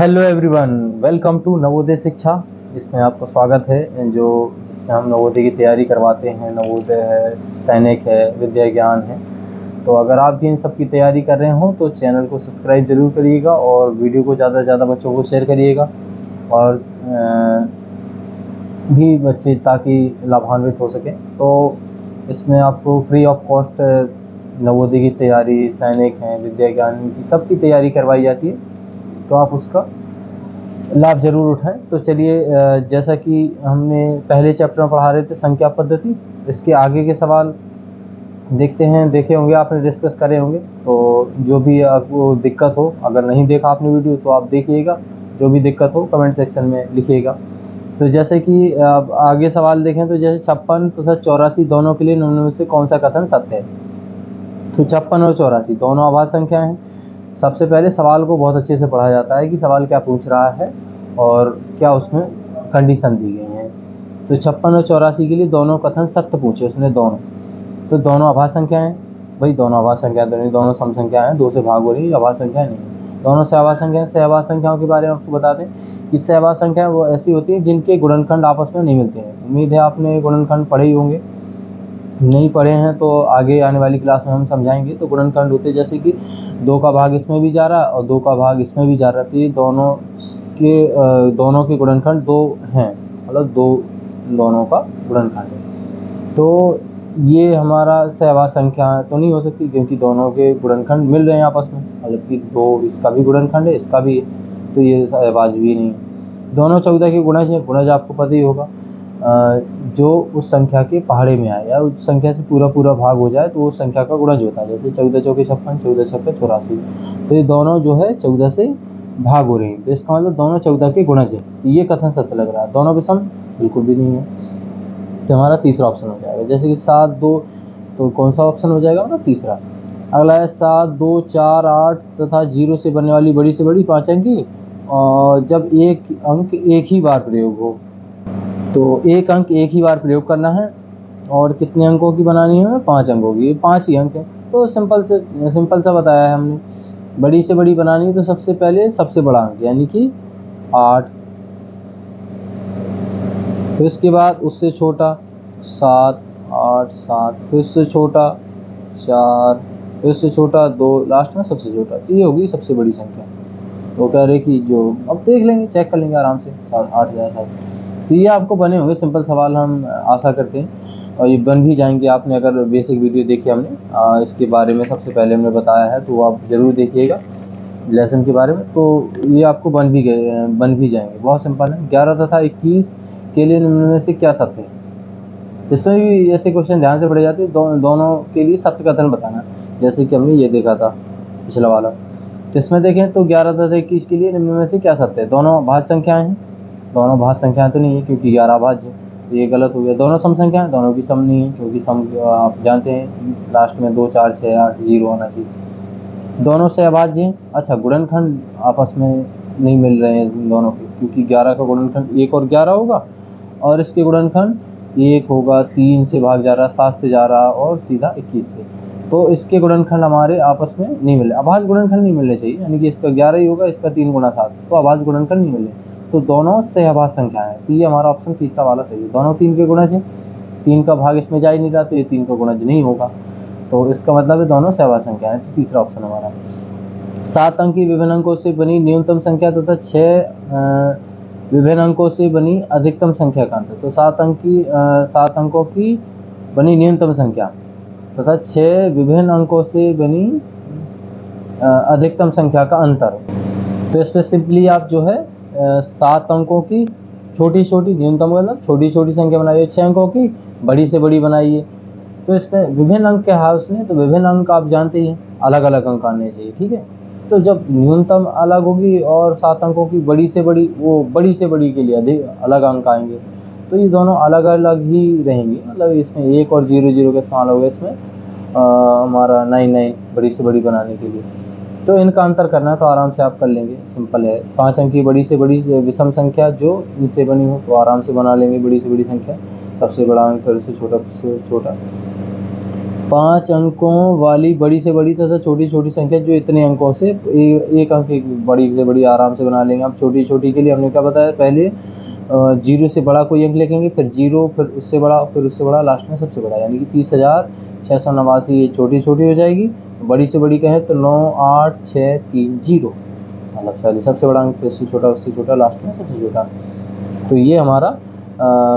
Hello everyone, welcome to Navodaya Shiksha. इसमें आपको स्वागत है जिसमें हम नवोदय की तैयारी करवाते हैं। नवोदय है, सैनिक है, विद्या ज्ञान है। तो अगर आप भी इन सब की तैयारी कर रहे हो तो चैनल को सब्सक्राइब जरूर करिएगा और वीडियो को ज़्यादा से ज़्यादा बच्चों को शेयर करिएगा और भी बच्चे ताकि लाभान्वित हो सकें। तो इसमें आपको फ्री ऑफ कॉस्ट नवोदय की तैयारी, सैनिक हैं, विद्या ज्ञान की सबकी तैयारी करवाई जाती है, तो आप उसका लाभ जरूर उठाएं। तो चलिए, जैसा कि हमने पहले चैप्टर में पढ़ा रहे थे संख्या पद्धति, इसके आगे के सवाल देखे होंगे आपने, डिस्कस करे होंगे। तो जो भी आपको दिक्कत हो, अगर नहीं देखा आपने वीडियो तो आप देखिएगा, जो भी दिक्कत हो कमेंट सेक्शन में लिखिएगा। तो जैसे कि अब आगे सवाल देखें तो जैसे 56 तथा 84 दोनों के लिए निम्न में से कौन सा कथन सत्य है। तो 56 और 84 दोनों अभाज्य संख्या हैं। सबसे पहले सवाल को बहुत अच्छे से पढ़ा जाता है कि सवाल क्या पूछ रहा है और क्या उसमें कंडीशन दी गई है। तो 56 और 84 के लिए दोनों कथन सत्य पूछे उसने, दोनों। तो दोनों अभाज्य संख्या हैं भाई, दोनों अभाज्य संख्या तो नहीं, दोनों सम संख्या हैं, दो से भाग हो रही, अभाज्य संख्या नहीं, दोनों सहभाज्य संख्या। सहभाज्य संख्याओं के बारे में आपको बता दें कि सहभाज्य संख्या वो ऐसी होती है जिनके गुणनखंड आपस में नहीं मिलते हैं। उम्मीद है आपने गुणनखंड पढ़े ही होंगे, नहीं पढ़े हैं तो आगे आने वाली क्लास में हम समझाएंगे। तो गुणनखंड होते जैसे कि 2 का भाग इसमें भी जा रहा है और 2 का भाग इसमें भी जा रहा है, तो ये दोनों के गुणनखंड 2 हैं, मतलब 2 दोनों का गुणनखंड है। तो ये हमारा सहभाज्य संख्या तो नहीं हो सकती क्योंकि दोनों के गुणनखंड मिल रहे हैं आपस में, मतलब कि 2 इसका भी गुणनखंड है, इसका भी, तो ये सहभाज्य भी नहीं है। दोनों 14 के गुणज है, गुणज आपको पता ही होगा, जो उस संख्या के पहाड़े में आए या उस संख्या से पूरा भाग हो जाए तो वो संख्या का गुणज होता है। जैसे 14 चौके 56, 14 छक्के 84, तो ये दोनों जो है 14 से भाग हो रहे हैं, तो इसका मतलब दोनों 14 के गुणज है। तो ये कथन सत्य लग रहा है। दोनों विषम बिल्कुल भी नहीं है, तो हमारा तीसरा ऑप्शन हो जाएगा। जैसे कि 7 2, तो कौन सा ऑप्शन हो जाएगा हमारा तीसरा। अगला है 7 2 4 8 तथा 0 से बनने वाली बड़ी से बड़ी 5 अंकी, और जब एक अंक एक ही बार प्रयोग हो, तो एक अंक एक ही बार प्रयोग करना है और कितने अंकों की बनानी है, 5 अंकों की, 5 ही अंक है। तो सिंपल सा बताया है हमने। बड़ी से बड़ी बनानी है तो सबसे पहले सबसे बड़ा अंक यानी कि 8, फिर इसके बाद उससे छोटा 7 8 7, फिर उससे छोटा 4, फिर उससे छोटा 2, लास्ट में सबसे छोटा। तो ये होगी सबसे बड़ी संख्या। तो कह रहे कि जो, अब देख लेंगे, चेक कर लेंगे आराम से, 7 8 7। तो ये आपको बने होंगे सिंपल सवाल, हम आशा करते हैं, और ये बन भी जाएंगे। आपने अगर बेसिक वीडियो देखी हमने इसके बारे में सबसे पहले हमने बताया है, तो आप ज़रूर देखिएगा लेसन के बारे में, तो ये आपको बन भी जाएंगे। बहुत सिंपल है। 11 तथा 21 के लिए निम्न में से क्या सत्य है। इसमें भी ऐसे क्वेश्चन ध्यान से पढ़े जाते हैं, दोनों के लिए सत्य कथन बताना, जैसे कि हमने ये देखा था पिछला वाला। तो इसमें देखें तो 11 तथा 21 के लिए निम्न में से क्या सत्य है। दोनों भाज्य संख्याएं हैं, दोनों भाज्य संख्याएं तो नहीं है क्योंकि 11 भाज्य है, तो ये गलत हो गया। दोनों सम संख्या है, दोनों की सम नहीं है क्योंकि सम आप जानते हैं लास्ट में 2 4 6 8 0 होना चाहिए। दोनों से अभाज्य हैं। अच्छा, गुणनखंड आपस में नहीं मिल रहे हैं दोनों के, क्योंकि 11 का गुणनखंड 1 और 11 होगा और इसके गुणनखंड 1 होगा, 3 से भाग जा रहा, 7 से जा रहा और सीधा 21 से, तो इसके गुणनखंड हमारे आपस में नहीं मिले। अभाज्य गुणनखंड नहीं मिलने चाहिए, यानी कि इसका 11 ही होगा, इसका 3 गुना 7, तो अभाज्य गुणनखंड नहीं मिले। तो दोनों सहअभाज्य संख्या है, तो ये हमारा ऑप्शन तीसरा वाला सही है। दोनों 3 के गुणज है, 3 का भाग इसमें जा ही नहीं रहा, तो ये 3 का गुणज नहीं होगा, तो इसका मतलब है दोनों सहअभाज्य संख्या है। तो तीसरा ऑप्शन हमारा। 7 अंक की विभिन्न अंकों से बनी न्यूनतम संख्या तथा 6 विभिन्न अंकों से बनी अधिकतम संख्या का अंतर। तो 7 अंकों की बनी न्यूनतम संख्या तथा 6 विभिन्न अंकों से बनी अधिकतम संख्या का अंतर। तो इसमें सिंपली आप जो है 7 अंकों की छोटी छोटी, न्यूनतम मतलब छोटी छोटी संख्या बनाइए, 6 अंकों की बड़ी से बड़ी बनाइए। तो इसमें विभिन्न अंक के हाउस ने, तो विभिन्न अंक आप जानते ही हैं, अलग अलग अंक आने चाहिए, ठीक है। तो जब न्यूनतम अलग होगी और 7 अंकों की बड़ी से बड़ी, वो बड़ी से बड़ी के लिए अधिक अलग अंक आएंगे, तो ये दोनों अलग अलग ही रहेंगे। मतलब इसमें 1 और 0 0 का इस्तेमाल होगा इसमें हमारा 9 9 बड़ी से बड़ी बनाने के लिए। तो इनका अंतर करना है तो आराम से आप कर लेंगे, सिंपल है। 5 अंक की बड़ी से बड़ी विषम संख्या जो इनसे बनी हो तो आराम से बना लेंगे बड़ी से बड़ी संख्या, सबसे बड़ा अंक फिर से छोटा से छोटा। 5 अंकों वाली बड़ी से बड़ी तथा छोटी छोटी संख्या जो इतने अंकों से एक अंक एक बड़ी से बड़ी आराम से बना लेंगे। अब छोटी छोटी के लिए हमने क्या बताया, पहले 0 से बड़ा कोई अंक लिखेंगे, फिर 0, फिर उससे बड़ा, फिर उससे बड़ा, लास्ट में सबसे बड़ा, यानी कि 30,689 ये छोटी छोटी हो जाएगी। बड़ी से बड़ी कहें तो 98630, मतलब पहले सबसे बड़ा अंक, फिर उससे छोटा, उससे छोटा, लास्ट में सबसे छोटा। तो ये हमारा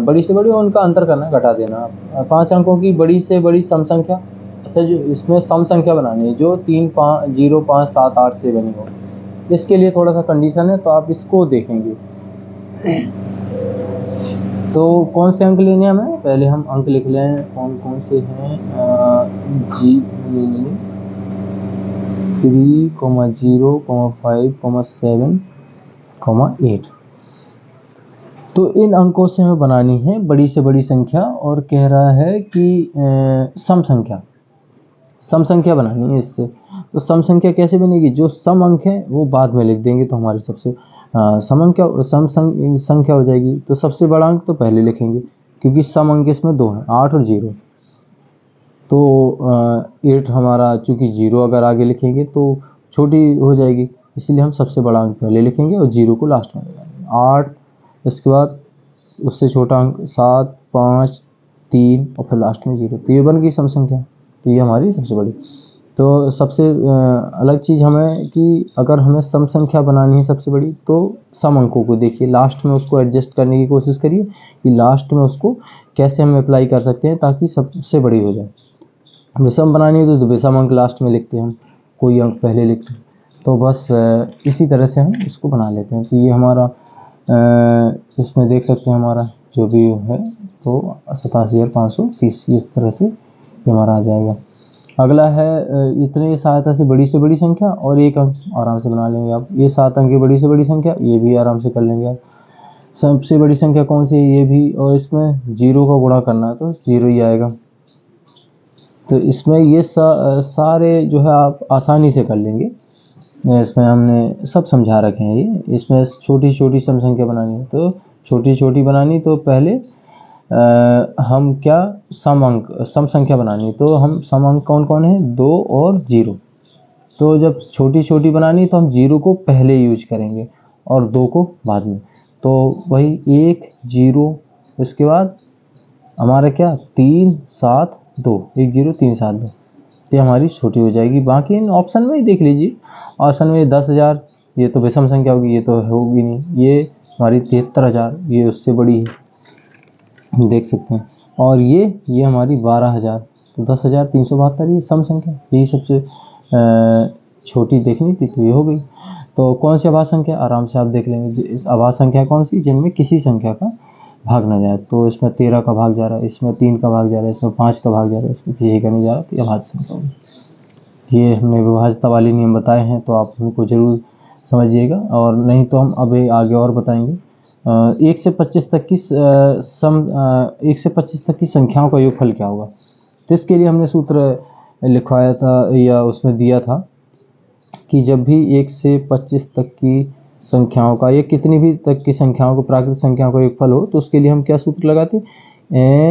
बड़ी से बड़ी और उनका अंतर करना, घटा देना। 5 अंकों की बड़ी से बड़ी सम संख्या, अच्छा जो इसमें सम संख्या बनानी है जो 3, 5, 0, 5, 7, 8 से बनी हो, इसके लिए थोड़ा सा कंडीशन है, तो आप इसको देखेंगे। तो कौन से अंक लेने हैं हमें, पहले हम अंक लिख लें कौन कौन से हैं। 3, 0, 5, 7, 8। तो इन अंकों से हमें बनानी है बड़ी से बड़ी संख्या, और कह रहा है कि सम संख्या बनानी है इससे। तो सम संख्या कैसे बनेगी, जो सम अंक है वो बाद में लिख देंगे, तो हमारी सबसे सम संख्या हो जाएगी। तो सबसे बड़ा अंक तो पहले लिखेंगे, क्योंकि सम अंक इसमें 2 हैं, 8 और 0। तो 8 हमारा, चूँकि 0 अगर आगे लिखेंगे तो छोटी हो जाएगी, इसलिए हम सबसे बड़ा अंक पहले लिखेंगे और 0 को लास्ट में लगाएंगे। 8, इसके बाद उससे छोटा अंक 7, 5, 3 और फिर लास्ट में 0। तो ये बन गई सम संख्या, तो ये हमारी सबसे बड़ी। तो सबसे अलग चीज़ हमें कि अगर हमें सम संख्या बनानी है सबसे बड़ी, तो सम अंकों को देखिए, लास्ट में उसको एडजस्ट करने की कोशिश करिए कि लास्ट में उसको कैसे हम अप्लाई कर सकते हैं ताकि सबसे बड़ी हो जाए। विषम बनानी है तो विषम अंक लास्ट में लिखते हैं हम, कोई अंक पहले लिखते हैं। तो बस इसी तरह से हम इसको बना लेते हैं। तो ये हमारा इसमें देख सकते हैं हमारा जो भी है, तो 87,530 इस तरह से ये हमारा आ जाएगा। अगला है इतने सहायता से बड़ी संख्या, और एक अंक आराम से बना लेंगे आप। ये 7 अंक की बड़ी से बड़ी संख्या, ये भी आराम से कर लेंगे आप। सबसे बड़ी संख्या कौन सी है, ये भी, और इसमें 0 का गुणा करना है तो 0 ही आएगा। तो इसमें ये सारे जो है आप आसानी से कर लेंगे। इसमें हमने सब समझा रखे हैं ये। इसमें छोटी छोटी सम संख्या बनानी है, तो छोटी छोटी बनानी, तो पहले हम क्या सम संख्या बनानी, तो हम सम अंक कौन कौन है, 2 और 0। तो जब छोटी छोटी बनानी तो हम 0 को पहले यूज करेंगे और 2 को बाद में। तो वही 1, 0, इसके बाद हमारा क्या 3, 7, 2, 1, 0, 3, 7, 2, ये हमारी छोटी हो जाएगी। बाकी इन ऑप्शन में ही देख लीजिए, ऑप्शन में 10,000 ये तो विषम संख्या होगी, ये तो होगी नहीं। ये हमारी 73,000 ये उससे बड़ी है, देख सकते हैं। और ये हमारी 12,000, तो 10,372 ये सम संख्या, यही सबसे छोटी देखनी थी, तो ये हो गई। तो कौन सी आभाज्य संख्या, आराम से आप देख लेंगे। इस आभाज्य संख्या कौन सी, जिनमें किसी संख्या का भाग ना जाए। तो इसमें 13 का भाग जा रहा है, इसमें 3 का भाग जा रहा है, इसमें 5 का भाग जा रहा है, इसमें किसी का नहीं जा रहा, तो ये आभाज्य संख्या होगी। ये हमने विभाज्यता वाले नियम बताए हैं, तो आप उनको जरूर समझिएगा, और नहीं तो हम अभी आगे और बताएंगे। 1 से 25 तक की 1 से 25 तक की संख्याओं का योगफल क्या होगा। तो इसके लिए हमने सूत्र लिखवाया था, या उसमें दिया था कि जब भी 1 से 25 तक की संख्याओं का, या कितनी भी तक की संख्याओं को, प्राकृतिक संख्याओं का योगफल हो, तो उसके लिए हम क्या सूत्र लगाते हैं,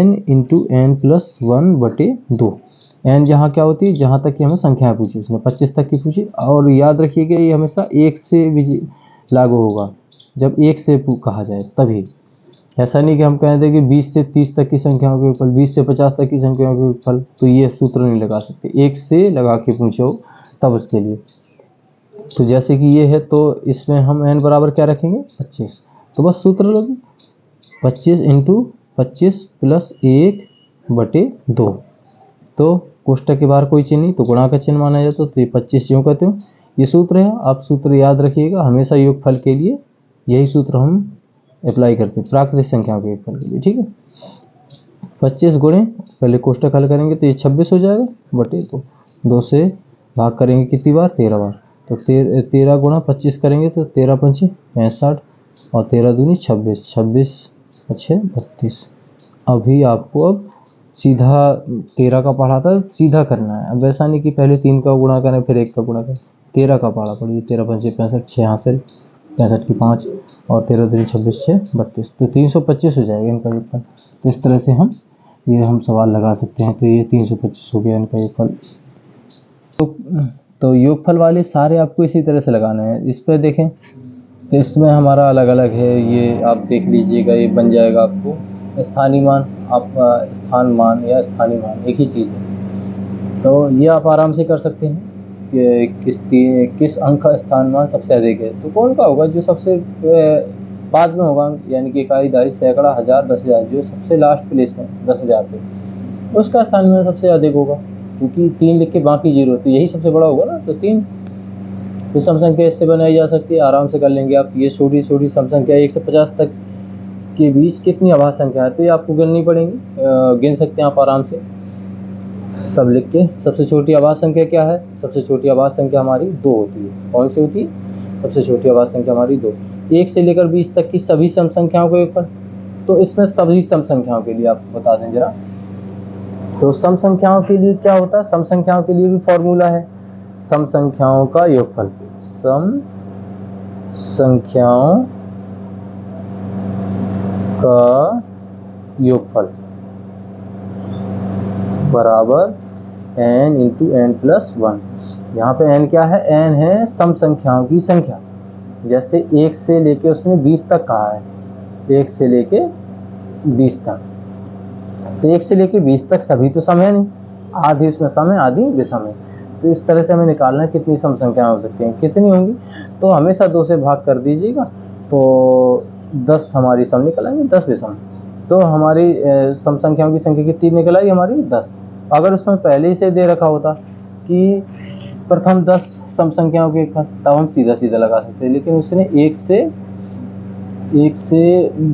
n × n+1/2। n जहाँ क्या होती है, जहाँ तक कि हमें संख्या पूछी, उसने 25 तक की पूछी। और याद रखिएगा ये हमेशा 1 से भी लागू होगा, जब 1 से कहा जाए तभी। ऐसा नहीं कि हम कह दें कि 20 से 30 तक की संख्याओं के योगफल, 20 से 50 तक की संख्याओं के योगफल, तो ये सूत्र नहीं लगा सकते। 1 से लगा के पूछो तब उसके लिए। तो जैसे कि ये है, तो इसमें हम n बराबर क्या रखेंगे, 25। तो बस सूत्र लगे 25 × 25 + 1/2। तो कोष्टक के बाहर कोई चिन्ह नहीं, तो गुणा का चिन्ह माना जाता, तो ये 25 क्यों कहते हो, ये सूत्र है। आप सूत्र याद रखिएगा, हमेशा योगफल के लिए यही सूत्र हम अप्लाई करते हैं, प्राकृतिक संख्याओं के योगफल के लिए, ठीक है। 25 गुणे, पहले कोष्टक हल करेंगे तो ये 26 हो जाएगा, बटे 2 से भाग करेंगे कितनी बार, 13 बार। तो 13 गुणा 25 करेंगे तो 13 × 5 = 65, और 13 दूनी 26, 26 × 6 = 32। अभी आपको अब सीधा 13 का पढ़ा था, सीधा करना है। अब वैसा नहीं कि पहले 3 का गुणा करें फिर 1 का गुणा करें। 13 का पढ़ा पड़िए, 13 × 5 = 65, 6 यहाँ से 65 की 5, और 13 दूनी 26, 6 = 32। तो 325 हो जाएगा इनका योगफल। तो इस तरह से हम ये हम सवाल लगा सकते हैं। तो ये 325 हो गया इनका योगफल। तो योगफल वाले सारे आपको इसी तरह से लगाने हैं। इस पर देखें तो इसमें हमारा अलग अलग है, ये आप देख लीजिएगा, ये बन जाएगा आपको स्थानीय मान, आप स्थान मान या स्थानीय मान एक ही चीज़ है। तो ये आप आराम से कर सकते हैं कि किस अंक का स्थान मान सबसे अधिक है। तो कौन का होगा, जो सबसे बाद में होगा, यानी कि इकाई, दहाई, सैकड़ा, हजार, 10,000, जो सबसे लास्ट प्लेस में 10,000 पे, उसका स्थान मान सबसे अधिक होगा, क्योंकि 3 लिख के बाकी 0, तो यही सबसे बड़ा होगा ना। तो 3 विषम संख्या इससे बनाई जा सकती है, आराम से कर लेंगे आप। ये छोटी छोटी सम संख्या 1 से 50 तक के बीच कितनी अभाज्य संख्या है, तो ये आपको गिननी पड़ेंगी, गिन सकते हैं आप आराम से सब लिख के। सबसे छोटी अभाज्य संख्या क्या है? सबसे छोटी अभाज्य संख्या हमारी 2 होती है। कौन सी होती है? सबसे छोटी अभाज्य संख्या हमारी 2। 1 से लेकर 20 तक की सभी सम संख्याओं को योगफल। तो इसमें सभी सम संख्याओं के लिए आपको बता दें जरा। तो सम संख्याओं के लिए क्या होता है? सम संख्याओं के लिए भी फॉर्मूला है, सम संख्याओं का योगफल। सम संख्याओं का योगफल बराबर n इंटू n प्लस 1। यहाँ पे n क्या है? n है सम संख्याओं की संख्या। जैसे 1 से लेके उसने 20 तक कहा है, 1 से लेके 20 तक, तो 1 से लेके 20 तक सभी तो सम है नहीं, आधी उसमें सम है, आधी विषम है। तो इस तरह से हमें निकालना है कितनी सम संख्याएं हो सकती हैं। कितनी होंगी? तो हमेशा 2 से भाग कर दीजिएगा, तो 10 हमारी सम निकल आएंगे, 10 विषम। तो हमारी सम संख्याओं की संख्या कितनी निकल आई हमारी? 10। अगर उसमें पहले ही से दे रखा होता कि प्रथम 10 सम संख्याओं के, तब हम सीधा सीधा लगा सकते हैं, लेकिन उसने 1 से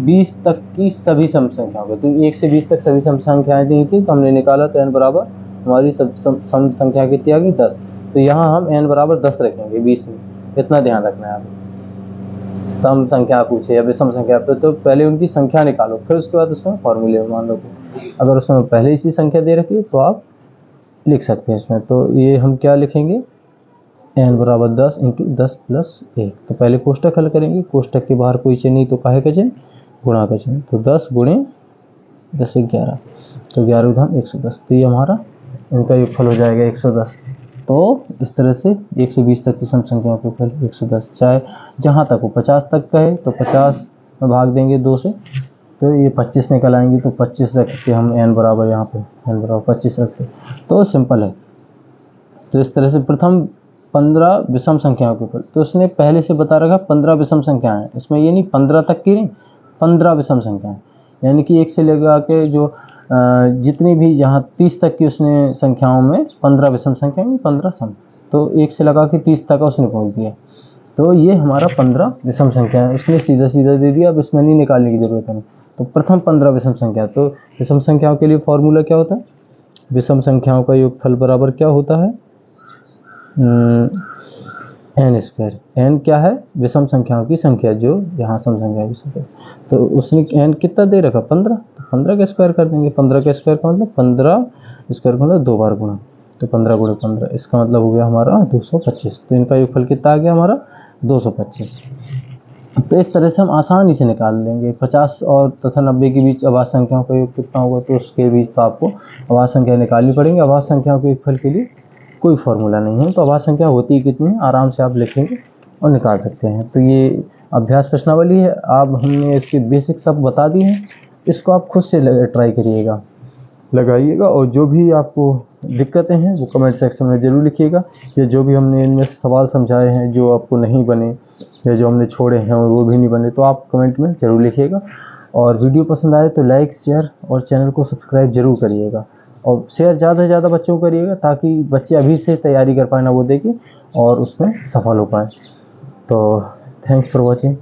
20 तक की सभी सम संख्याओं को, तो 1 से 20 तक सभी सम संख्याएं दी थी, तो हमने निकाला तो n बराबर हमारी सम संख्या कितनी आ गई? 10। तो यहाँ हम n बराबर 10 रखेंगे 20 में, इतना ध्यान रखना है आप। सम संख्या पूछे या विषम संख्या पे, तो पहले उनकी संख्या निकालो, फिर उसके बाद उसमें फॉर्मूले में मान लो। अगर उसमें पहले इसी संख्या दे रखी तो आप लिख सकते हैं इसमें। तो ये हम क्या लिखेंगे? n बराबर 10 इंटू 10 प्लस 1। तो पहले कोष्टक हल करेंगे, कोष्टक के बाहर कोई चिन्ह नहीं, तो काहे का चिन्ह? गुणा का चिन्ह। तो 10 गुणे 10 11, तो 11 धाम 110। तो ये हमारा इनका योगफल हो जाएगा 110। तो इस तरह से 1 से 20 तक की सम संख्याओं का योगफल 110। चाहे जहाँ तक हो, 50 तक का है तो 50 में भाग देंगे 2 से, तो ये 25 निकल आएंगी। तो 25 रखते हम n बराबर, यहाँ पे n बराबर 25 रखते, तो सिंपल है। तो इस तरह से प्रथम 15 विषम संख्याओं के ऊपर, तो उसने पहले से बता रखा 15 विषम संख्याएं हैं। इसमें ये नहीं 15 तक की नहीं, 15 विषम संख्याएं, यानी कि 1 से लेकर के जो जितनी भी यहाँ 30 तक की उसने संख्याओं में 15 विषम संख्या में 15 सम, तो 1 से लगा के 30 तक उसने पहुँच दिया। तो ये हमारा 15 विषम संख्या है, उसने सीधा सीधा दे दिया, अब इसमें नहीं निकालने की जरूरत है। तो प्रथम 15 विषम संख्या, तो विषम संख्याओं के लिए फॉर्मूला क्या होता है? विषम संख्याओं का योगफल बराबर क्या होता है? n square. n क्या है? विषम संख्याओं की संख्या, जो यहाँ सम संख्या की संख्या। तो उसने n कितना दे रखा? 15, तो 15 का स्क्वायर कर देंगे। 15 का स्क्वायर का मतलब 15 स्क्वायर का मतलब 2 बार गुणा, तो 15 गुणे 15, इसका मतलब हो गया हमारा 225। तो इनका योगफल कितना आ गया हमारा? 225। तो इस तरह से हम आसानी से निकाल लेंगे। 50 और तथा 90 के बीच अभाज्य संख्याओं का योग कितना होगा, तो उसके बीच तो आपको अभाज्य संख्या निकालनी पड़ेंगी। अभाज्य संख्याओं के योगफल के लिए कोई फॉर्मूला नहीं है, तो अभाज्य संख्या होती ही कितनी है, आराम से आप लिखेंगे और निकाल सकते हैं। तो ये अभ्यास प्रश्नावली है, अब हमने इसके बेसिक सब बता दिए हैं। इसको आप खुद से ट्राई करिएगा, लगाइएगा, और जो भी आपको दिक्कतें हैं वो कमेंट सेक्शन में ज़रूर लिखिएगा, या जो भी हमने इनमें से सवाल समझाए हैं जो आपको नहीं बने या जो हमने छोड़े हैं और वो भी नहीं बने, तो आप कमेंट में ज़रूर लिखिएगा। और वीडियो पसंद आए तो लाइक, शेयर और चैनल को सब्सक्राइब जरूर करिएगा, और शेयर ज़्यादा से ज़्यादा बच्चों को करिएगा, ताकि बच्चे अभी से तैयारी कर पाए ना वो देखें और उसमें सफल हो पाए। तो थैंक्स फॉर वॉचिंग।